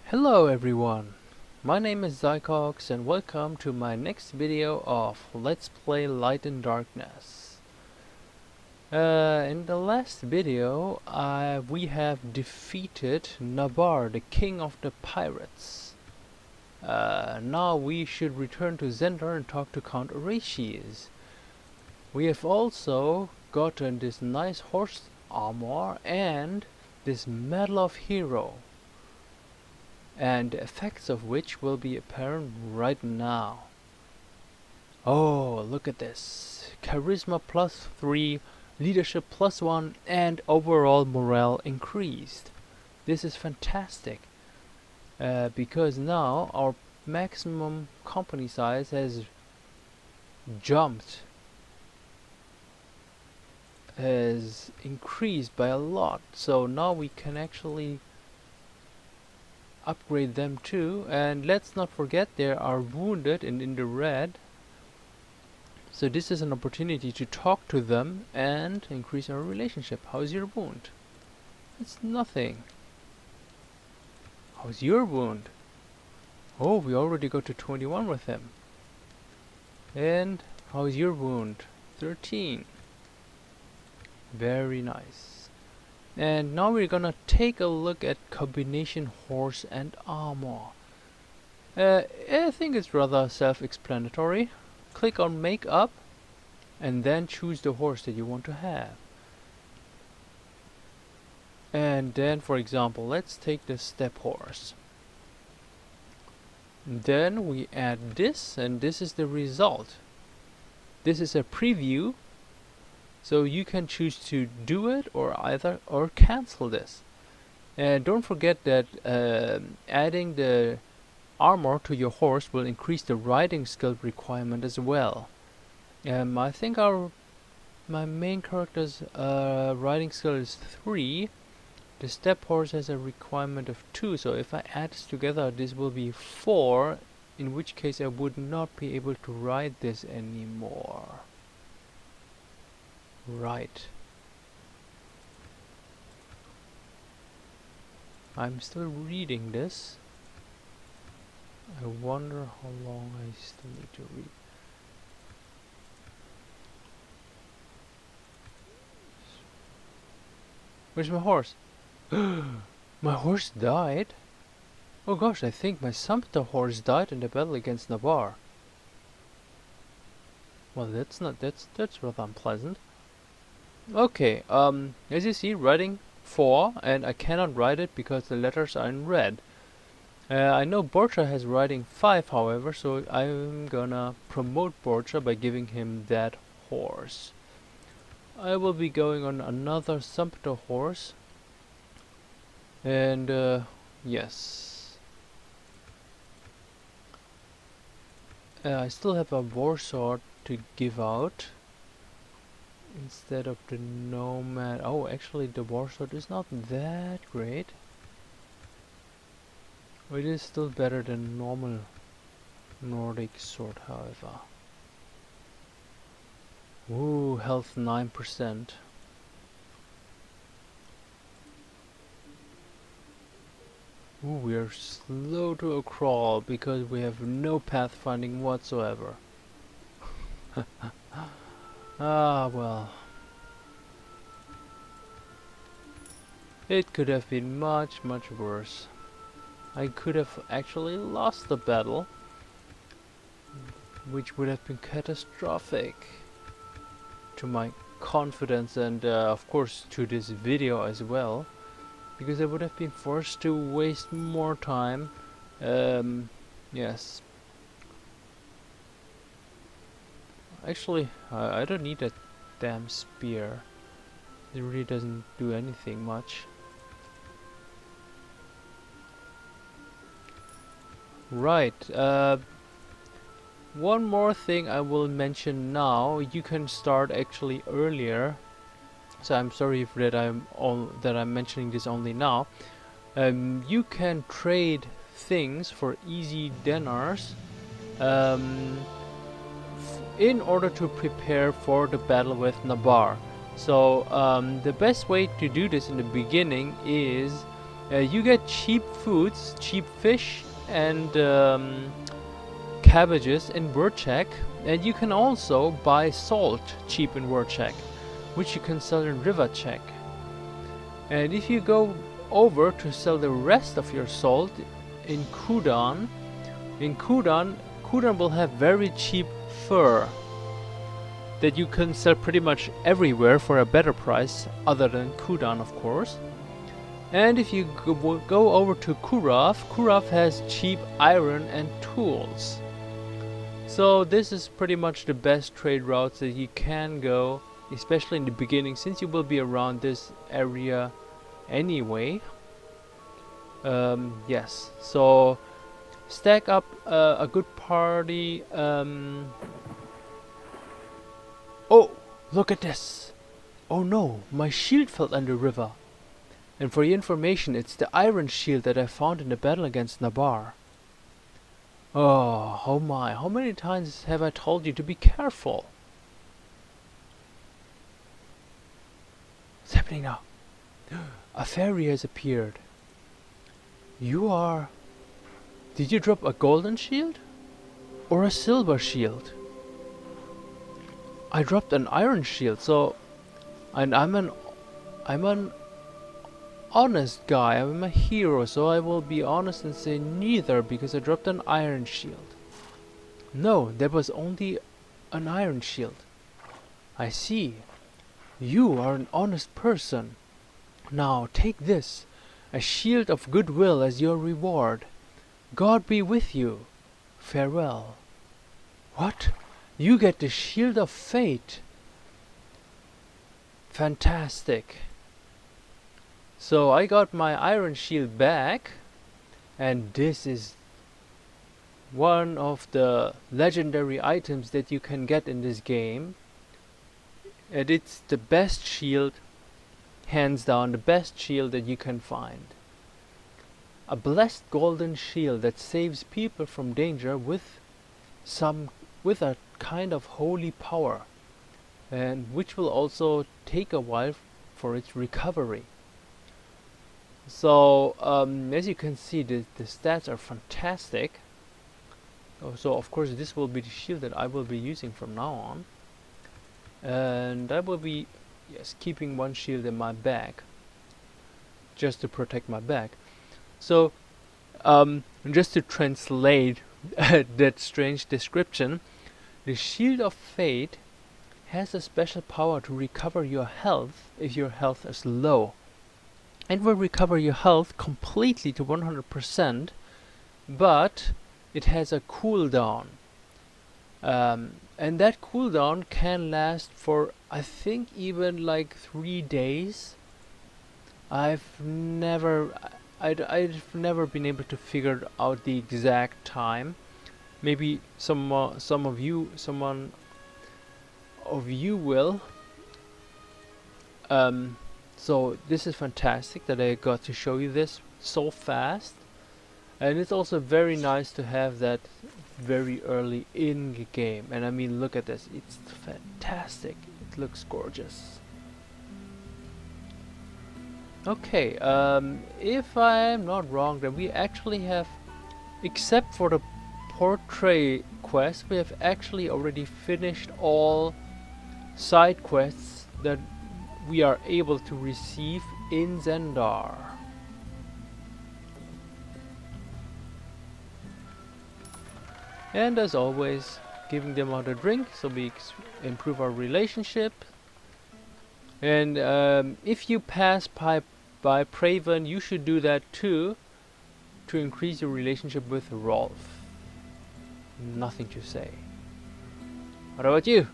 Hello everyone, my name is Zycox and welcome to my next video of Let's Play Light and Darkness. In the last video we have defeated Nabar, the king of the pirates. Now we should return to Zendar and talk to Count Horatius. We have also gotten this nice horse armor and this Medal of Hero, and the effects of which will be apparent right now. Oh, look at this. Charisma +3, leadership +1, and overall morale increased. This is fantastic, because now our maximum company size has jumped, has increased by a lot. So now we can actually upgrade them too, and let's not forget they are wounded and in the red, so this is an opportunity to talk to them and increase our relationship. How's your wound? It's nothing. How's your wound? Oh, we already got to 21 with him. And how's your wound? 13. Very nice. And now we're gonna take a look at combination horse and armor. I think it's rather self-explanatory. Click on make up and then choose the horse that you want to have. And then, for example, let's take the step horse. Then we add this, and this is the result. This is a preview, so you can choose to do it or cancel this. And don't forget that adding the armor to your horse will increase the riding skill requirement as well. I think my main character's riding skill is 3. The step horse has a requirement of 2, so if I add this together this will be 4, in which case I would not be able to ride this anymore. Right. I'm still reading this. I wonder how long I still need to read. Where's my horse? My horse died? Oh gosh, I think my sumpter horse died in the battle against Nabar. Well, that's rather unpleasant. Okay, as you see, riding 4, and I cannot ride it because the letters are in red. I know Borcha has riding 5, however, so I'm gonna promote Borcha by giving him that horse. I will be going on another sumpter horse, and yes. I still have a war sword to give out instead of the nomad. Oh, actually the war sword is not that great. It is still better than normal Nordic sword, however. Ooh, health 9%. Ooh, we are slow to a crawl because we have no pathfinding whatsoever. Ah, well. It could have been much worse. I could have actually lost the battle, which would have been catastrophic to my confidence and of course to this video as well, because I would have been forced to waste more time. Yes. Actually, I don't need that damn spear. It really doesn't do anything much. Right, one more thing I will mention now. You can start actually earlier, so I'm sorry if that I'm mentioning this only now. You can trade things for easy dinars in order to prepare for the battle with Nabar. So the best way to do this in the beginning is You get cheap foods, cheap fish, and cabbages in Wordcheck, and you can also buy salt cheap in Wordcheck, which you can sell in Rivercheck. And if you go over to sell the rest of your salt in Kudan, Kudan will have very cheap fur that you can sell pretty much everywhere for a better price, other than Kudan, of course. And if you go over to Kurav has cheap iron and tools. So this is pretty much the best trade routes that you can go, especially in the beginning, since you will be around this area anyway. Yes, so stack up a good party. Oh, look at this! Oh no, my shield fell in the river. And for your information, it's the iron shield that I found in the battle against Nabar. Oh my, how many times have I told you to be careful? What's happening now? A fairy has appeared. You are... Did you drop a golden shield? Or a silver shield? I dropped an iron shield, so... And I'm an honest guy, I'm a hero, so I will be honest and say neither, because I dropped an iron shield. No, there was only an iron shield. I see. You are an honest person. Now take this, a shield of goodwill as your reward. God be with you. Farewell. What? You get the shield of fate. Fantastic. So I got my iron shield back, and this is one of the legendary items that you can get in this game. And it's the best shield, hands down the best shield that you can find. A blessed golden shield that saves people from danger with a kind of holy power, and which will also take a while for its recovery. So as you can see, the stats are fantastic. So of course this will be the shield that I will be using from now on, and I will be keeping one shield in my bag just to protect my back. So just to translate that strange description, the shield of fate has a special power to recover your health if your health is low. It will recover your health completely to 100%, but it has a cooldown. And that cooldown can last for, I think, even like 3 days. I've never been able to figure out the exact time. Maybe someone of you will. So this is fantastic that I got to show you this so fast, and it's also very nice to have that very early in the game. And I mean, look at this, it's fantastic, it looks gorgeous. Okay, if I'm not wrong, then we actually have, except for the portrait quest, we have actually already finished all side quests that we are able to receive in Zendar. And as always, giving them out a drink so we improve our relationship. And if you pass by Praven, you should do that too, to increase your relationship with Rolf. Nothing to say. What about you?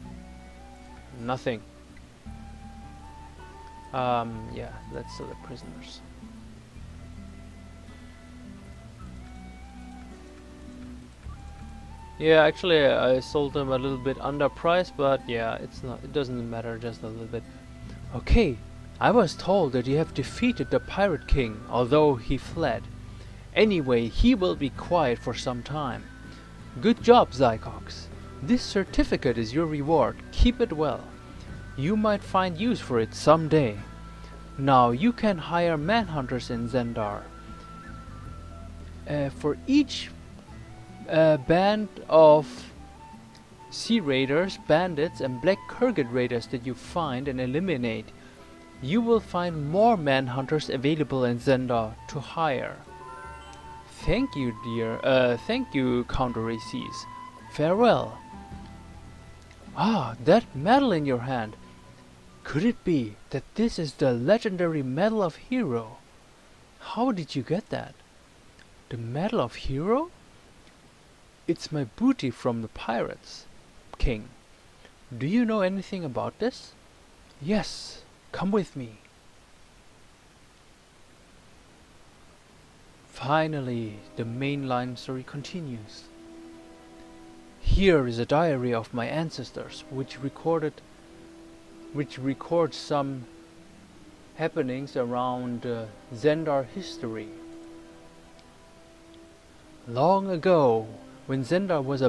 Nothing. Yeah, let's sell the prisoners. Yeah, actually I sold them a little bit underpriced, but yeah, it doesn't matter, just a little bit. Okay, I was told that you have defeated the Pirate King, although he fled. Anyway, he will be quiet for some time. Good job, Zycox. This certificate is your reward. Keep it well. You might find use for it someday. Now you can hire manhunters in Zendar. For each band of sea raiders, bandits and black Kurgan raiders that you find and eliminate, you will find more manhunters available in Zendar to hire. Thank you, dear. Thank you, Count Races. Farewell. Ah, that medal in your hand. Could it be that this is the legendary Medal of Hero? How did you get that? The Medal of Hero? It's my booty from the pirates, King. Do you know anything about this? Yes, come with me. Finally, the mainline story continues. Here is a diary of my ancestors, which records some happenings around Zendar history. Long ago, when Zendar was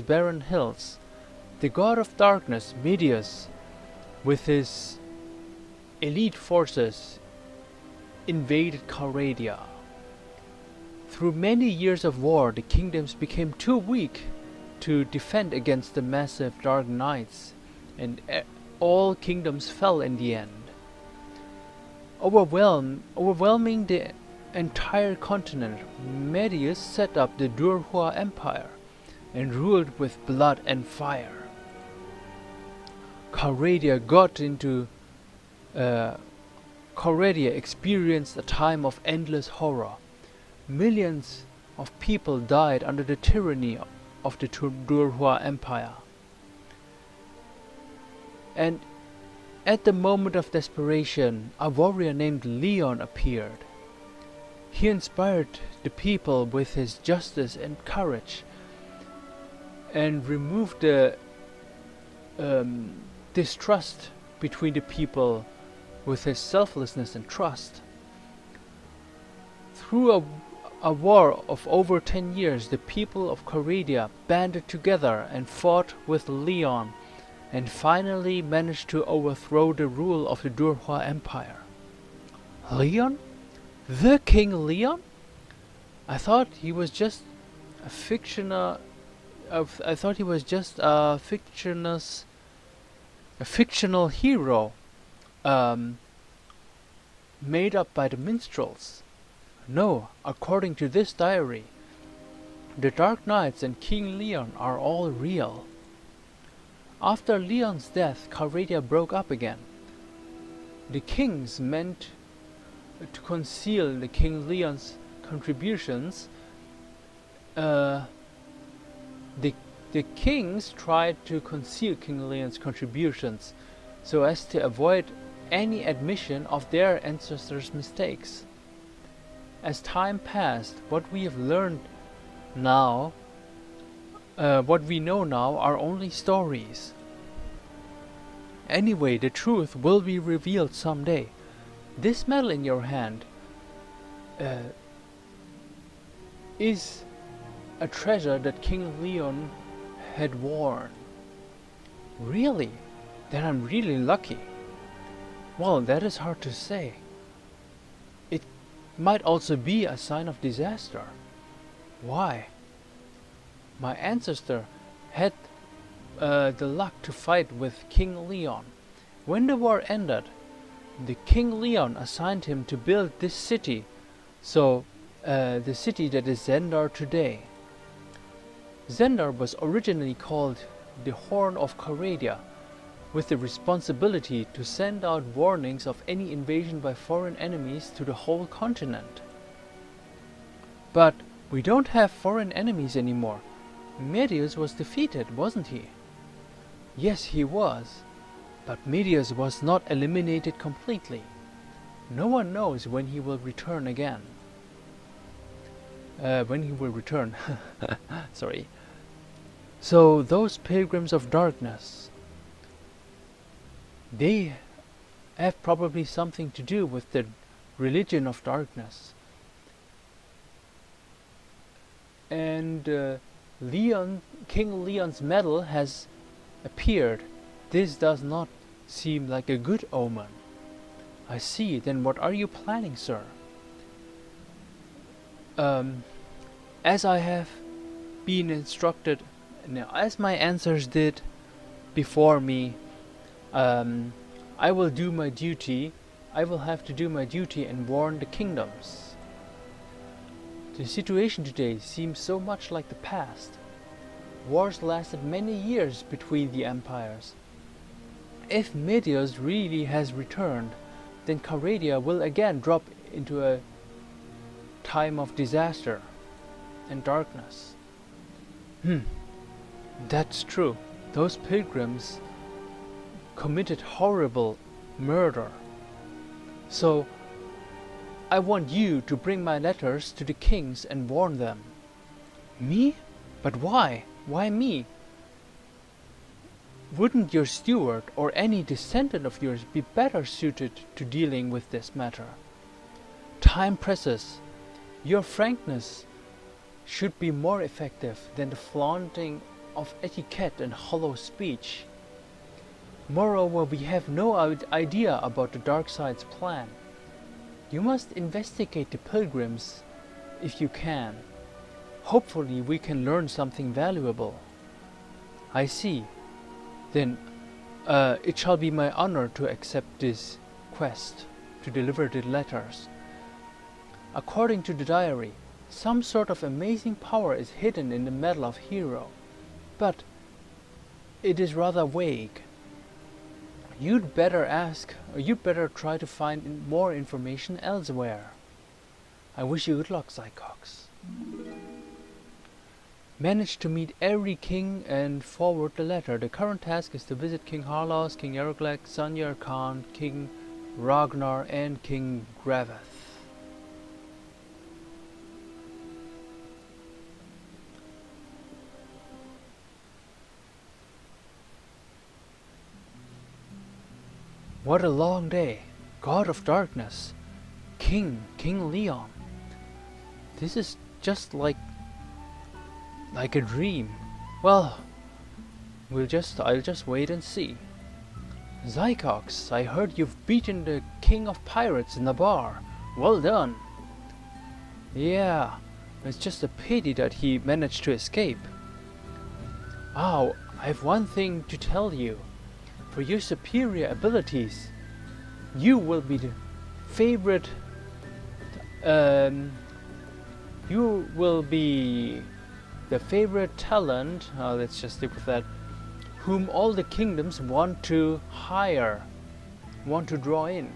barren hills, the god of darkness, Medius, with his elite forces, invaded Calradia. Through many years of war, the kingdoms became too weak to defend against the massive dark knights, and all kingdoms fell in the end. Overwhelming the entire continent, Medius set up the Durhua Empire and ruled with blood and fire. Calradia experienced a time of endless horror. Millions of people died under the tyranny of the Durhua Empire. And at the moment of desperation, a warrior named Leon appeared. He inspired the people with his justice and courage, and removed the distrust between the people with his selflessness and trust. Through a war of over 10 years, the people of Calradia banded together and fought with Leon, and finally managed to overthrow the rule of the Durhua Empire. Leon? The King Leon? I thought he was just a fictional hero made up by the minstrels. No, according to this diary, the Dark Knights and King Leon are all real. After Leon's death, Calradia broke up again. The kings meant to conceal the King Leon's contributions. The kings tried to conceal King Leon's contributions so as to avoid any admission of their ancestors' mistakes. As time passed, what we know now are only stories. Anyway, the truth will be revealed someday. This medal in your hand is a treasure that King Leon had worn. Really? Then I'm really lucky. Well, that is hard to say. It might also be a sign of disaster. Why? My ancestor had the luck to fight with King Leon. When the war ended, the King Leon assigned him to build this city, so the city that is Zendar today. Zendar was originally called the Horn of Calradia, with the responsibility to send out warnings of any invasion by foreign enemies to the whole continent. But we don't have foreign enemies anymore. Medius was defeated, wasn't he? Yes, he was. But Medius was not eliminated completely. No one knows when he will return again. Sorry. So those pilgrims of darkness, they have probably something to do with the religion of darkness. And King Leon's medal has appeared. This does not seem like a good omen. I see. Then what are you planning, sir? As I have been instructed, now, as my answers did before me, I will do my duty. I will have to do my duty and warn the kingdoms. The situation today seems so much like the past. Wars lasted many years between the empires. If Meteos really has returned, then Calradia will again drop into a time of disaster and darkness. That's true. Those pilgrims committed horrible murder. So, I want you to bring my letters to the kings and warn them. Me? But why? Why me? Wouldn't your steward or any descendant of yours be better suited to dealing with this matter? Time presses. Your frankness should be more effective than the flaunting of etiquette and hollow speech. Moreover, we have no idea about the dark side's plan. You must investigate the pilgrims if you can. Hopefully we can learn something valuable. I see. Then it shall be my honor to accept this quest, to deliver the letters. According to the diary, some sort of amazing power is hidden in the medal of hero, but it is rather vague. You'd better try to find more information elsewhere. I wish you good luck, Zycox. Manage to meet every king and forward the letter. The current task is to visit King Harlaus, King Eroglek, Sanyar Khan, King Ragnar, and King Graveth. What a long day. God of Darkness. King Leon. This is just like a dream. Well, I'll just wait and see. Zycox, I heard you've beaten the King of Pirates in the bar. Well done. Yeah, it's just a pity that he managed to escape. Oh, I have one thing to tell you. For your superior abilities, you will be the favorite. You will be the favorite talent. Let's just stick with that. Whom all the kingdoms want to hire, want to draw in.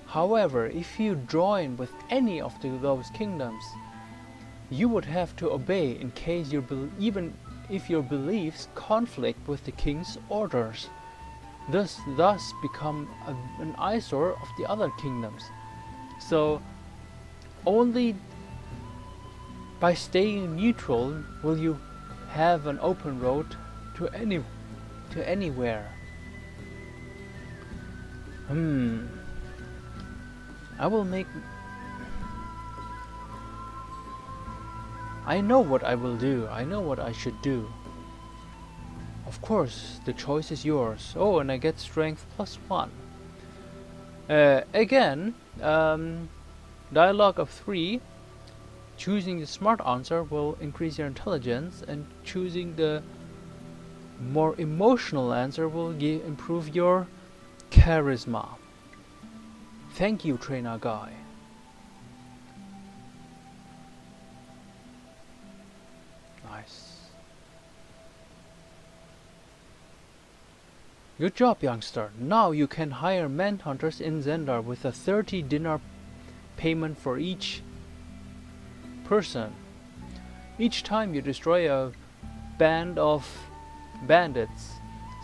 However, if you join with any of those kingdoms, you would have to obey in case even if your beliefs conflict with the king's orders. Thus become an eyesore of the other kingdoms. So only by staying neutral will you have an open road to anywhere. I know what I will do. I know what I should do. Of course, the choice is yours. Oh, and I get strength +1. Again, dialogue of 3. Choosing the smart answer will increase your intelligence, and choosing the more emotional answer will improve your charisma. Thank you, trainer guy. Nice. Good job, youngster. Now you can hire manhunters in Zendar with a 30 dinar payment for each person. Each time you destroy a band of bandits,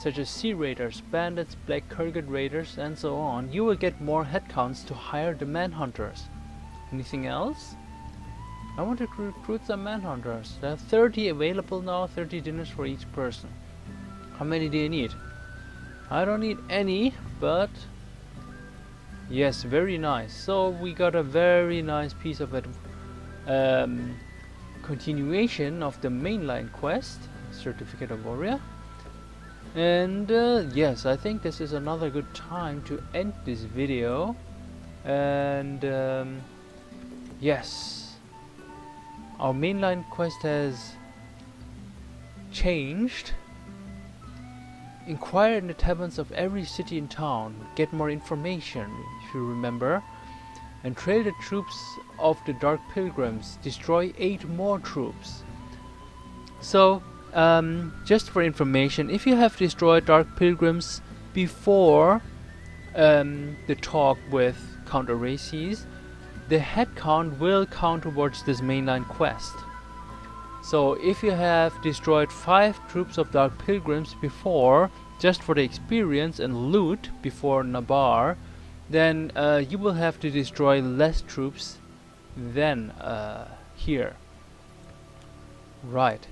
such as sea raiders, bandits, black Kurgan raiders, and so on, you will get more headcounts to hire the manhunters. Anything else? I want to recruit some manhunters. There are 30 available now, 30 dinners for each person. How many do you need? I don't need any, but yes, very nice. So we got a very nice piece of it. Continuation of the mainline quest, Certificate of Warrior. And yes, I think this is another good time to end this video. And yes, our mainline quest has changed. Inquire in the taverns of every city and town, get more information, if you remember, and trail the troops of the Dark Pilgrims, destroy 8 more troops. So, just for information, if you have destroyed Dark Pilgrims before the talk with Count Araces, the head count will count towards this mainline quest. So if you have destroyed 5 troops of Dark Pilgrims before, just for the experience and loot before Nabar, then you will have to destroy less troops than here. Right.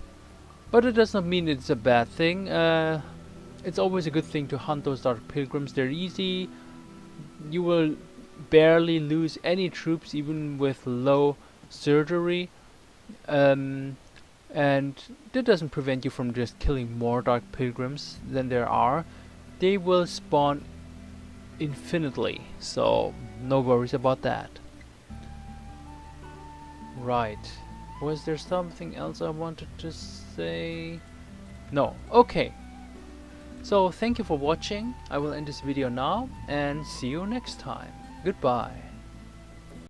But it does not mean it's a bad thing. It's always a good thing to hunt those Dark Pilgrims. They're easy. You will barely lose any troops even with low surgery. And that doesn't prevent you from just killing more Dark Pilgrims than there are. They will spawn infinitely, so no worries about that. Right. Was there something else I wanted to say? No. Okay. So thank you for watching. I will end this video now and see you next time. Goodbye.